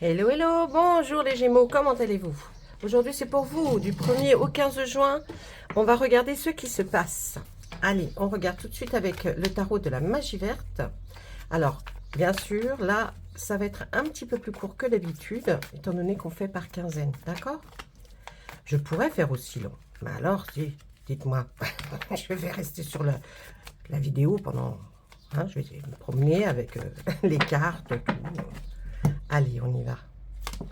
Hello, hello, bonjour les Gémeaux, comment allez-vous? Aujourd'hui c'est pour vous, du 1er au 15 juin, on va regarder ce qui se passe. Allez, on regarde tout de suite avec le tarot de la magie verte. Alors, bien sûr, là, ça va être un petit peu plus court que d'habitude, étant donné qu'on fait par quinzaine, d'accord? Je pourrais faire aussi long, mais alors, dites-moi, je vais rester sur la vidéo pendant... hein, je vais me promener avec les cartes, tout. Allez, on y va.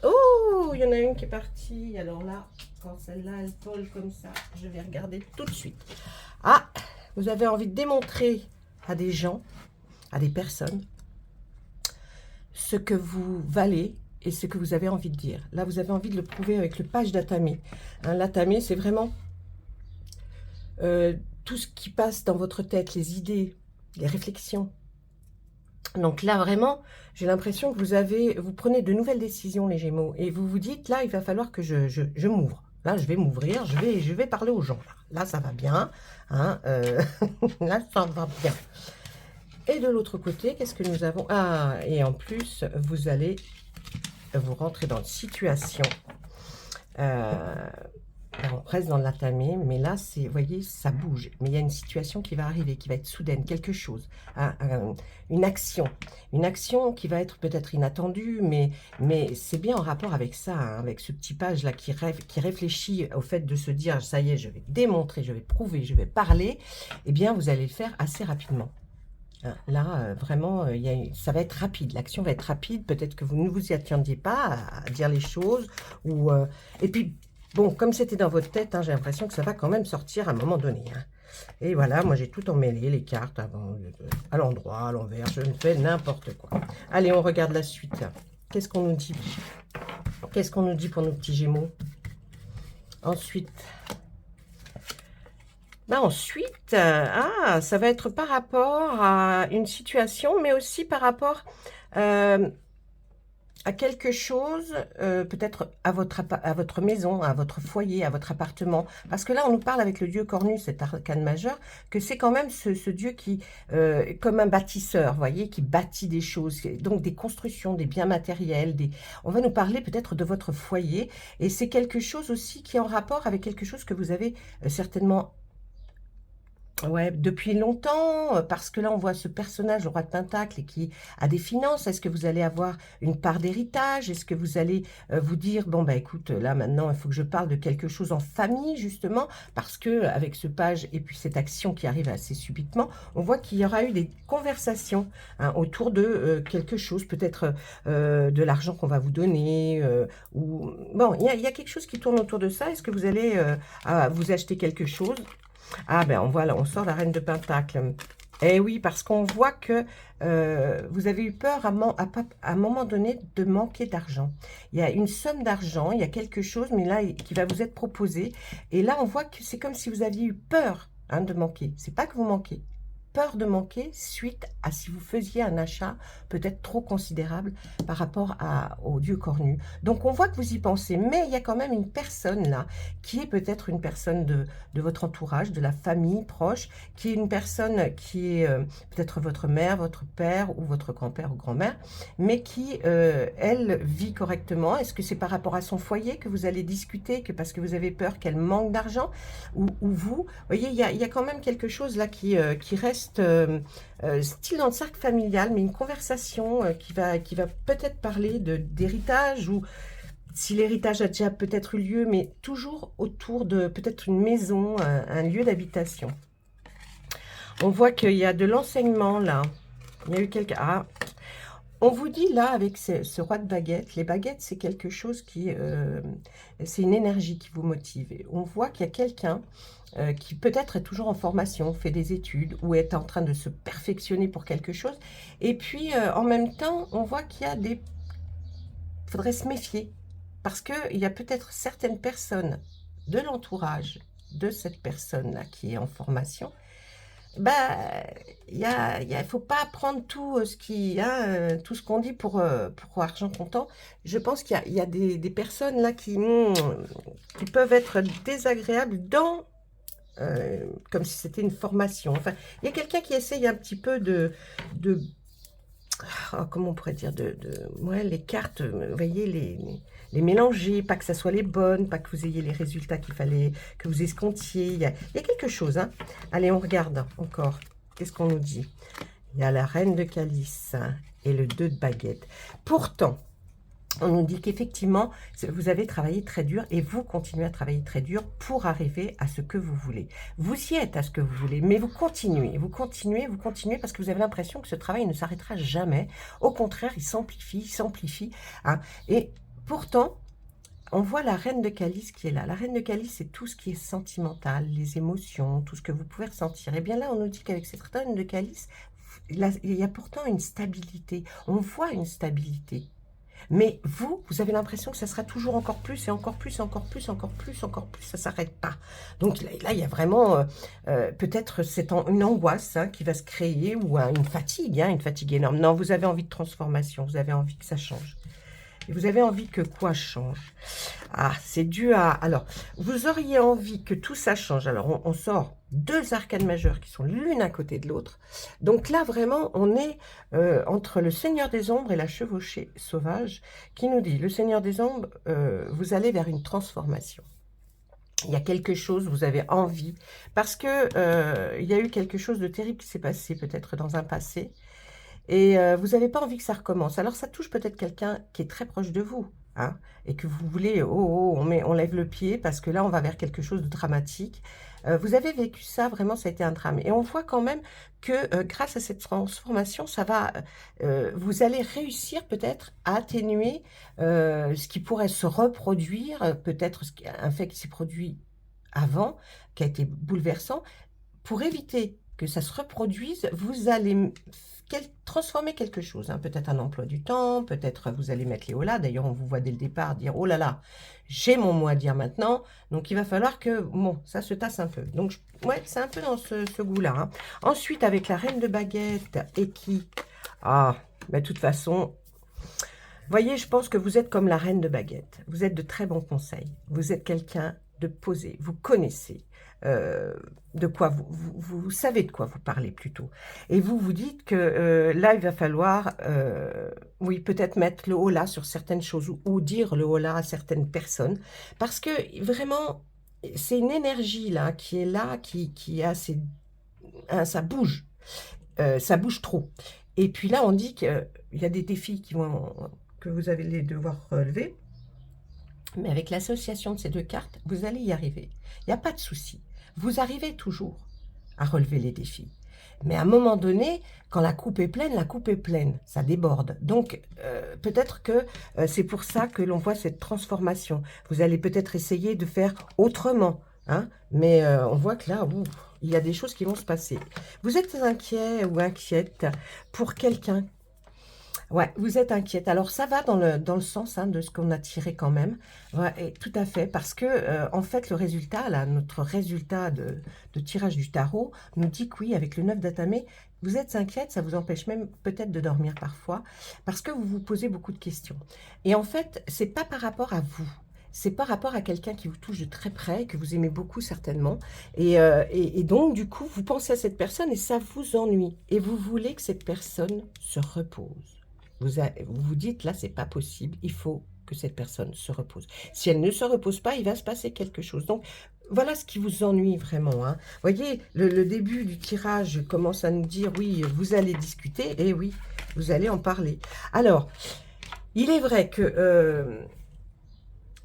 Oh, il y en a une qui est partie. Alors là, quand celle-là, elle vole comme ça, je vais regarder tout de suite. Ah, vous avez envie de démontrer à des gens, à des personnes, ce que vous valez et ce que vous avez envie de dire. Là, vous avez envie de le prouver avec le page d'Atame. Hein, L'Atame, c'est vraiment tout ce qui passe dans votre tête, les idées, les réflexions. Donc là, vraiment, j'ai l'impression que vous prenez de nouvelles décisions, les Gémeaux, et vous vous dites, là, il va falloir que je m'ouvre. Là, je vais m'ouvrir, je vais parler aux gens. Là, ça va bien. Hein, là, ça va bien. Et de l'autre côté, qu'est-ce que nous avons? Ah, et en plus, vous allez vous rentrer dans une situation. On reste dans l'atamé, mais là, c'est, vous voyez, ça bouge. Mais il y a une situation qui va arriver, qui va être soudaine, quelque chose, une action qui va être peut-être inattendue, mais c'est bien en rapport avec ça, hein, avec ce petit page-là qui réfléchit au fait de se dire, ça y est, je vais démontrer, je vais prouver, je vais parler. Eh bien, vous allez le faire assez rapidement. Là, vraiment, ça va être rapide. L'action va être rapide. Peut-être que vous ne vous y attendiez pas à dire les choses. Et puis, bon, comme c'était dans votre tête, hein, j'ai l'impression que ça va quand même sortir à un moment donné. Hein. Et voilà, moi j'ai tout emmêlé, les cartes à l'endroit, à l'envers. Je ne fais n'importe quoi. Allez, on regarde la suite. Qu'est-ce qu'on nous dit? Qu'est-ce qu'on nous dit pour nos petits Gémeaux? Ensuite... ensuite, ça va être par rapport à une situation, mais aussi par rapport à quelque chose, peut-être à votre maison, à votre foyer, à votre appartement. Parce que là, on nous parle avec le dieu cornu, cet arcane majeur, que c'est quand même ce dieu qui, comme un bâtisseur, vous voyez, qui bâtit des choses, donc des constructions, des biens matériels. On va nous parler peut-être de votre foyer, et c'est quelque chose aussi qui est en rapport avec quelque chose que vous avez certainement... ouais, depuis longtemps, parce que là, on voit ce personnage, le roi de Pentacle, et qui a des finances. Est-ce que vous allez avoir une part d'héritage? Est-ce que vous allez vous dire, bon, bah écoute, là, maintenant, il faut que je parle de quelque chose en famille, justement, parce que avec ce page et puis cette action qui arrive assez subitement, on voit qu'il y aura eu des conversations hein, autour de quelque chose, peut-être de l'argent qu'on va vous donner, ou... Bon, il y a quelque chose qui tourne autour de ça. Est-ce que vous allez vous acheter quelque chose? Ah ben voilà, on sort la reine de Pentacle. Eh oui, parce qu'on voit que vous avez eu peur à un moment donné de manquer d'argent. Il y a une somme d'argent, il y a quelque chose, mais là, qui va vous être proposé. Et là, on voit que c'est comme si vous aviez eu peur hein, de manquer. C'est pas que vous manquez. Peur de manquer suite à si vous faisiez un achat peut-être trop considérable par rapport au dieu cornu. Donc on voit que vous y pensez, mais il y a quand même une personne là qui est peut-être une personne de votre entourage, de la famille proche, qui est une personne qui est peut-être votre mère, votre père ou votre grand-père ou grand-mère, mais qui, elle, vit correctement. Est-ce que c'est par rapport à son foyer que vous allez discuter, que parce que vous avez peur qu'elle manque d'argent, ou vous voyez, il y a quand même quelque chose là qui reste style dans le cercle familial, mais une conversation qui va peut-être parler d'héritage ou si l'héritage a déjà peut-être eu lieu, mais toujours autour de peut-être une maison, un lieu d'habitation. On voit qu'il y a de l'enseignement là. Il y a eu quelqu'un... Ah, on vous dit là, avec ce roi de baguettes, les baguettes, c'est quelque chose qui... c'est une énergie qui vous motive. Et on voit qu'il y a quelqu'un qui peut-être est toujours en formation, fait des études, ou est en train de se perfectionner pour quelque chose. Et puis, en même temps, on voit qu'il y a des... Il faudrait se méfier. Parce qu'il y a peut-être certaines personnes de l'entourage de cette personne-là qui est en formation, bah, il faut pas prendre tout tout ce qu'on dit pour argent comptant. Je pense qu'il y a des personnes là qui peuvent être désagréables comme si c'était une formation. Enfin, il y a quelqu'un qui essaye un petit peu oh, comment on pourrait dire, ouais, les cartes, vous voyez, les mélanger, pas que ça soit les bonnes, pas que vous ayez les résultats qu'il fallait, que vous escomptiez. Il y a quelque chose, hein. Allez, on regarde encore. Qu'est-ce qu'on nous dit? Il y a la reine de calice et le 2 de baguette. Pourtant, on nous dit qu'effectivement, vous avez travaillé très dur et vous continuez à travailler très dur pour arriver à ce que vous voulez. Vous y êtes à ce que vous voulez, mais vous continuez, vous continuez, vous continuez parce que vous avez l'impression que ce travail ne s'arrêtera jamais. Au contraire, il s'amplifie. Hein. Et pourtant, on voit la reine de calice qui est là. La reine de calice, c'est tout ce qui est sentimental, les émotions, tout ce que vous pouvez ressentir. Et bien là, on nous dit qu'avec cette reine de calice, il y a pourtant une stabilité. On voit une stabilité. Mais vous avez l'impression que ça sera toujours encore plus, et encore plus, encore plus, encore plus, encore plus, ça ne s'arrête pas. Donc là, il y a vraiment peut-être une angoisse hein, qui va se créer, ou une fatigue énorme. Non, vous avez envie de transformation, vous avez envie que ça change. Et vous avez envie que quoi change? Ah, c'est dû à... Alors, vous auriez envie que tout ça change. Alors, on sort 2 arcanes majeures qui sont l'une à côté de l'autre. Donc là, vraiment, on est entre le Seigneur des Ombres et la Chevauchée Sauvage qui nous dit, le Seigneur des Ombres, vous allez vers une transformation. Il y a quelque chose, vous avez envie, parce que il y a eu quelque chose de terrible qui s'est passé peut-être dans un passé, et vous n'avez pas envie que ça recommence. Alors ça touche peut-être quelqu'un qui est très proche de vous, hein, et que vous voulez, on lève le pied parce que là on va vers quelque chose de dramatique. Vous avez vécu ça, vraiment ça a été un drame. Et on voit quand même que grâce à cette transformation, ça va, vous allez réussir peut-être à atténuer ce qui pourrait se reproduire, peut-être un fait qui s'est produit avant, qui a été bouleversant. Pour éviter que ça se reproduise, vous allez transformer quelque chose, hein. Peut-être un emploi du temps, peut-être vous allez mettre les holà. D'ailleurs, on vous voit dès le départ dire « Oh là là, j'ai mon mot à dire maintenant, donc il va falloir que, bon, ça se tasse un peu. » Donc, ouais, c'est un peu dans ce goût-là. Hein. Ensuite, avec la reine de baguette et qui... Ah, mais de toute façon... Voyez, je pense que vous êtes comme la reine de baguette. Vous êtes de très bons conseils. Vous êtes quelqu'un de posé. Vous connaissez de quoi vous savez de quoi vous parlez plutôt. Et vous vous dites que là, il va falloir, oui, peut-être mettre le holà sur certaines choses ou dire le holà à certaines personnes. Parce que vraiment, c'est une énergie là qui est là, qui a hein, ça bouge trop. Et puis là, on dit qu'il y a des défis que vous allez devoir relever. Mais avec l'association de ces 2 cartes, vous allez y arriver. Il n'y a pas de souci. Vous arrivez toujours à relever les défis. Mais à un moment donné, quand la coupe est pleine, ça déborde. Donc, peut-être que c'est pour ça que l'on voit cette transformation. Vous allez peut-être essayer de faire autrement. Hein, mais on voit que là, il y a des choses qui vont se passer. Vous êtes inquiet ou inquiète pour quelqu'un. Ouais, vous êtes inquiète. Alors, ça va dans le sens hein, de ce qu'on a tiré quand même. Ouais, et tout à fait, parce que, en fait, le résultat, là, notre résultat de tirage du tarot, nous dit que oui, avec le 9 d'atamé, vous êtes inquiète, ça vous empêche même peut-être de dormir parfois, parce que vous vous posez beaucoup de questions. Et en fait, c'est pas par rapport à vous. C'est par rapport à quelqu'un qui vous touche de très près, que vous aimez beaucoup certainement. Et donc, du coup, vous pensez à cette personne et ça vous ennuie. Et vous voulez que cette personne se repose. Vous vous dites, là, c'est pas possible, il faut que cette personne se repose. Si elle ne se repose pas, il va se passer quelque chose. Donc, voilà ce qui vous ennuie vraiment. Hein. Voyez, le début du tirage commence à nous dire, oui, vous allez discuter, et oui, vous allez en parler. Alors, il est vrai que...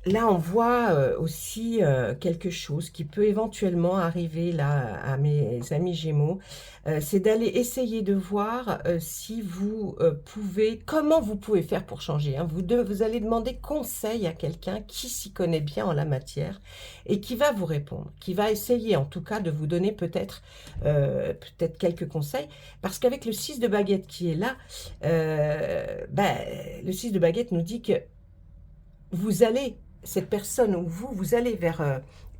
là, on voit aussi quelque chose qui peut éventuellement arriver là à mes amis Gémeaux, c'est d'aller essayer de voir si vous pouvez, comment vous pouvez faire pour changer. Hein. Vous allez demander conseil à quelqu'un qui s'y connaît bien en la matière et qui va vous répondre, qui va essayer en tout cas de vous donner peut-être quelques conseils, parce qu'avec le 6 de baguette qui est là, le 6 de baguette nous dit que vous allez... cette personne ou vous allez vers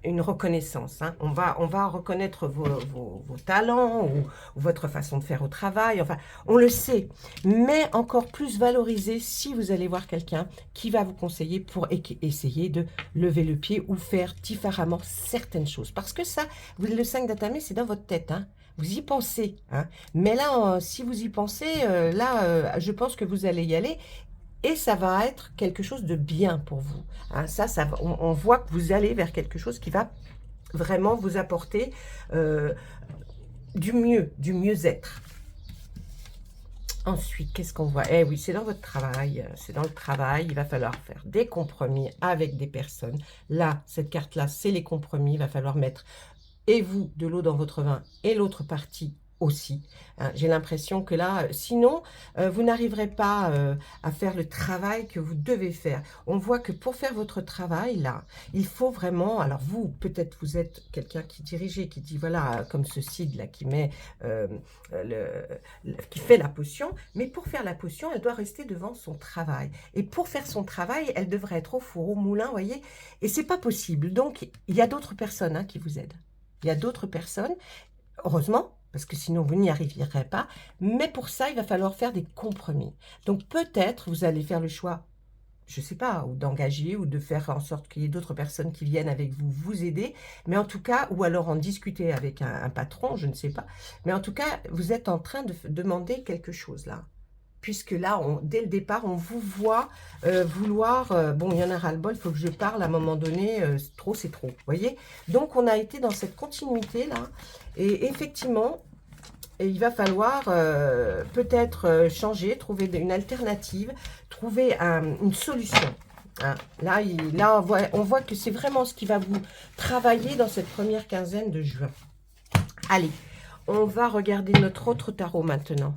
une reconnaissance. Hein. On va reconnaître vos talents ou votre façon de faire au travail. Enfin, on le sait. Mais encore plus valorisé si vous allez voir quelqu'un qui va vous conseiller pour essayer de lever le pied ou faire différemment certaines choses. Parce que ça, le 5 d'atamé, c'est dans votre tête. Hein. vous y pensez, hein. Mais là, si vous y pensez, je pense que vous allez y aller et ça va être quelque chose de bien pour vous, hein. On voit que vous allez vers quelque chose qui va vraiment vous apporter du mieux-être. Ensuite, qu'est-ce qu'on voit? Eh oui, c'est dans votre travail, c'est dans le travail, il va falloir faire des compromis avec des personnes. Là, cette carte-là, c'est les compromis, il va falloir mettre et vous de l'eau dans votre vin et l'autre partie aussi, hein. J'ai l'impression que là, sinon, vous n'arriverez pas à faire le travail que vous devez faire. On voit que pour faire votre travail, là, il faut vraiment, alors vous, peut-être vous êtes quelqu'un qui dirige et qui dit, voilà, comme ce Cid là, qui met, qui fait la potion, mais pour faire la potion, elle doit rester devant son travail. Et pour faire son travail, elle devrait être au four, au moulin, vous voyez, et c'est pas possible. Donc, il y a d'autres personnes, hein, qui vous aident. Il y a d'autres personnes, heureusement, parce que sinon vous n'y arriverez pas. Mais pour ça, il va falloir faire des compromis. Donc peut-être vous allez faire le choix, je ne sais pas, ou d'engager, ou de faire en sorte qu'il y ait d'autres personnes qui viennent avec vous, vous aider. Mais en tout cas, ou alors en discuter avec un patron, je ne sais pas. Mais en tout cas, vous êtes en train de demander quelque chose là. Puisque là, dès le départ, on vous voit vouloir... bon, il y en a ras-le-bol, il faut que je parle à un moment donné, trop c'est trop, vous voyez. Donc, on a été dans cette continuité-là. Et effectivement, il va falloir peut-être changer, trouver une alternative, trouver une solution, hein. Là, on voit que c'est vraiment ce qui va vous travailler dans cette première quinzaine de juin. Allez, on va regarder notre autre tarot maintenant,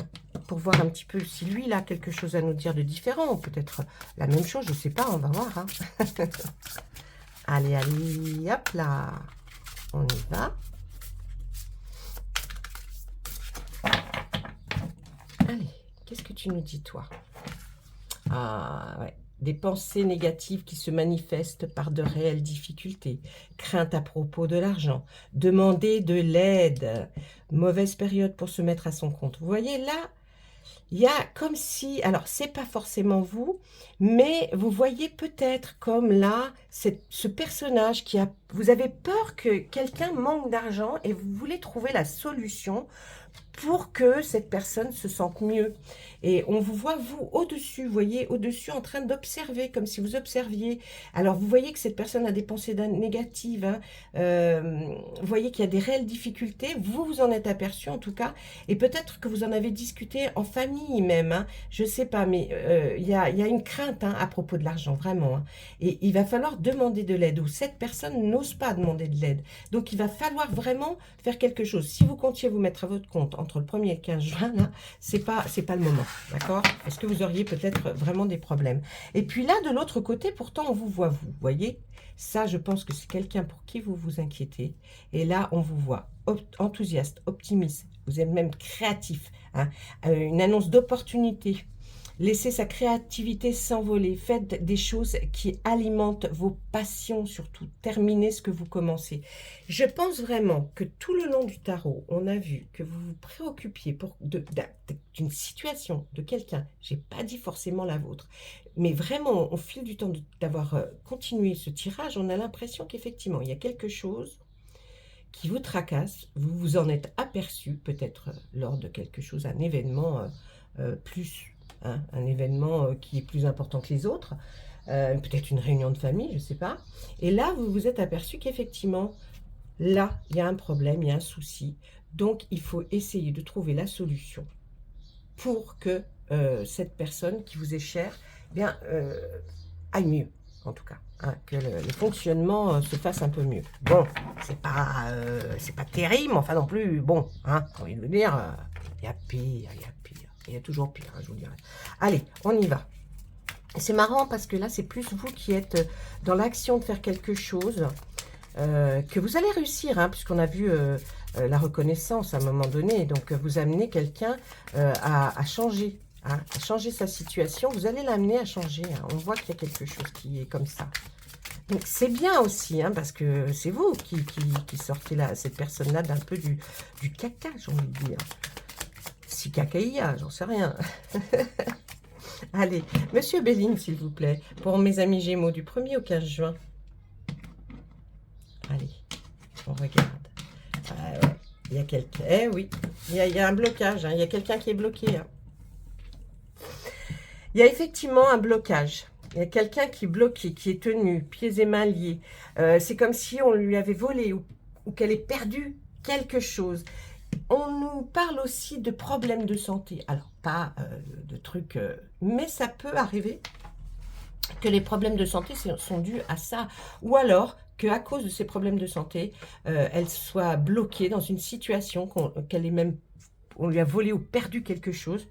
pour voir un petit peu si lui, il a quelque chose à nous dire de différent, ou peut-être la même chose, je ne sais pas, on va voir, hein. Allez, allez, hop là, on y va. Allez, qu'est-ce que tu nous dis, toi? Ah, ouais. Des pensées négatives qui se manifestent par de réelles difficultés, crainte à propos de l'argent, demander de l'aide, mauvaise période pour se mettre à son compte. Vous voyez, là, il y a comme si, alors c'est pas forcément vous, mais vous voyez peut-être comme là, ce personnage vous avez peur que quelqu'un manque d'argent et vous voulez trouver la solution pour que cette personne se sente mieux. Et on vous voit, vous, au-dessus, vous voyez, au-dessus, en train d'observer, comme si vous observiez. Alors, vous voyez que cette personne a des pensées négatives, hein. Vous voyez qu'il y a des réelles difficultés. Vous, vous en êtes aperçu, en tout cas. Et peut-être que vous en avez discuté en famille même, hein. Je ne sais pas, mais il y a une crainte, hein, à propos de l'argent, vraiment, hein. Et il va falloir demander de l'aide, ou cette personne n'ose pas demander de l'aide. Donc, il va falloir vraiment faire quelque chose. Si vous comptiez vous mettre à votre compte entre le 1er et le 15 juin, là, c'est pas le moment, d'accord? Est-ce que vous auriez peut-être vraiment des problèmes? Et puis là, de l'autre côté, pourtant, on vous voit, vous voyez? Ça, je pense que c'est quelqu'un pour qui vous vous inquiétez. Et là, on vous voit enthousiaste, optimiste, vous êtes même créatif, hein? Une annonce d'opportunité. Laissez sa créativité s'envoler. Faites des choses qui alimentent vos passions, surtout. Terminez ce que vous commencez. Je pense vraiment que tout le long du tarot, on a vu que vous vous préoccupiez d'une situation, de quelqu'un. Je n'ai pas dit forcément la vôtre. Mais vraiment, au fil du temps d'avoir continué ce tirage, on a l'impression qu'effectivement, il y a quelque chose qui vous tracasse. Vous vous en êtes aperçu, peut-être lors de quelque chose, un événement plus... hein, un événement qui est plus important que les autres, peut-être une réunion de famille, je ne sais pas. Et là, vous vous êtes aperçu qu'effectivement, là, il y a un problème, il y a un souci. Donc, il faut essayer de trouver la solution pour que cette personne qui vous est chère, eh bien, aille mieux, en tout cas. Hein, que le fonctionnement se fasse un peu mieux. Bon, c'est pas terrible, mais enfin non plus, bon, hein, j'ai envie de vous dire, il y a pire, il y a pire. Il y a toujours pire, hein, je vous dirais. Allez, on y va. C'est marrant parce que là, c'est plus vous qui êtes dans l'action de faire quelque chose que vous allez réussir, hein, puisqu'on a vu la reconnaissance à un moment donné. Donc, vous amenez quelqu'un à changer, hein, à changer sa situation. Vous allez l'amener à changer. Hein. On voit qu'il y a quelque chose qui est comme ça. Donc, c'est bien aussi, hein, parce que c'est vous qui sortez là, cette personne-là d'un peu du caca, j'ai envie de dire. Si caca il y a, j'en sais rien. Allez, Monsieur Béline, s'il vous plaît, pour mes amis Gémeaux, du 1er au 15 juin. Allez, on regarde. Ouais. Il y a quelqu'un, eh oui, il y a un blocage, hein. Il y a quelqu'un qui est bloqué, hein. Il y a effectivement un blocage. Il y a quelqu'un qui est bloqué, qui est tenu, pieds et mains liés. C'est comme si on lui avait volé ou qu'elle ait perdu quelque chose. On nous parle aussi de problèmes de santé. Alors, pas de trucs, mais ça peut arriver que les problèmes de santé sont dus à ça. Ou alors qu'à cause de ces problèmes de santé, elle soit bloquée dans une situation qu'elle est même, on lui a volé ou perdu quelque chose.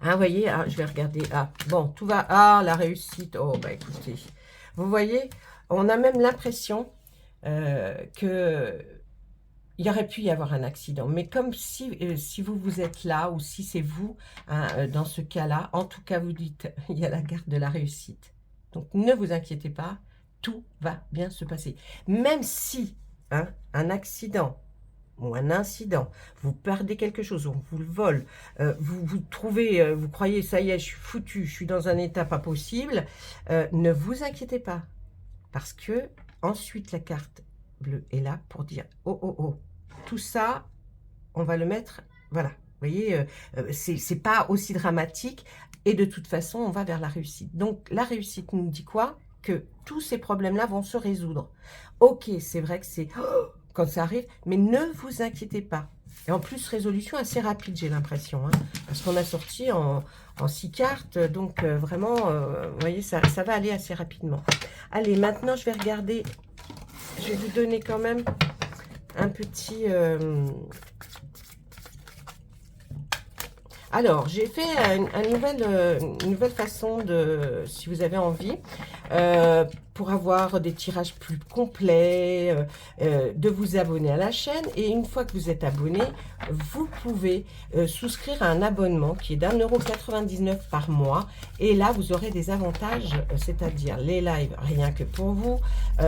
Hein, vous voyez, ah, je vais regarder. Ah, bon, tout va. Ah, la réussite. Oh, bah écoutez. Vous voyez, on a même l'impression que il y aurait pu y avoir un accident. Mais comme si vous êtes là, ou si c'est vous, hein, dans ce cas-là, en tout cas, vous dites, il y a la carte de la réussite. Donc, ne vous inquiétez pas, tout va bien se passer. Même si, hein, un accident ou un incident, vous perdez quelque chose, on vous le vole, vous trouvez, vous croyez, ça y est, je suis foutu, je suis dans un état pas possible, ne vous inquiétez pas, parce que ensuite la carte bleue est là pour dire, oh, oh, oh, tout ça, on va le mettre, voilà, vous voyez, c'est pas aussi dramatique, et de toute façon, on va vers la réussite. Donc, la réussite nous dit quoi? Que tous ces problèmes-là vont se résoudre. Ok, c'est vrai que c'est quand ça arrive, mais ne vous inquiétez pas. Et en plus, résolution assez rapide, j'ai l'impression, hein, parce qu'on a sorti en 6 cartes, donc vraiment, vous voyez, ça va aller assez rapidement. Allez, maintenant, je vais regarder, je vais vous donner quand même un petit... Alors, j'ai fait une nouvelle façon de, si vous avez envie, pour avoir des tirages plus complets, de vous abonner à la chaîne. Et une fois que vous êtes abonné, vous pouvez souscrire à un abonnement qui est d'1,99 € par mois. Et là, vous aurez des avantages, c'est-à-dire les lives rien que pour vous,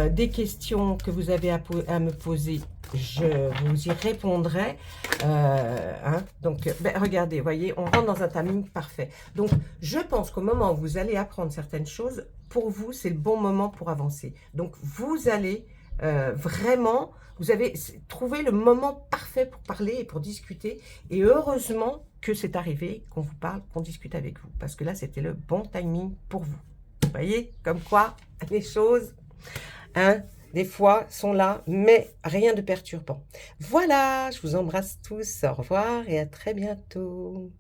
des questions que vous avez à me poser, je vous y répondrai. Hein, donc, ben, regardez, voyez, on rentre dans un timing parfait. Donc, je pense qu'au moment où vous allez apprendre certaines choses, pour vous, c'est le bon moment pour avancer. Donc, vous allez vraiment, vous avez trouvé le moment parfait pour parler et pour discuter. Et heureusement que c'est arrivé, qu'on vous parle, qu'on discute avec vous. Parce que là, c'était le bon timing pour vous. Vous voyez, comme quoi, les choses... Hein, des fois, sont là, mais rien de perturbant. Voilà, je vous embrasse tous. Au revoir et à très bientôt.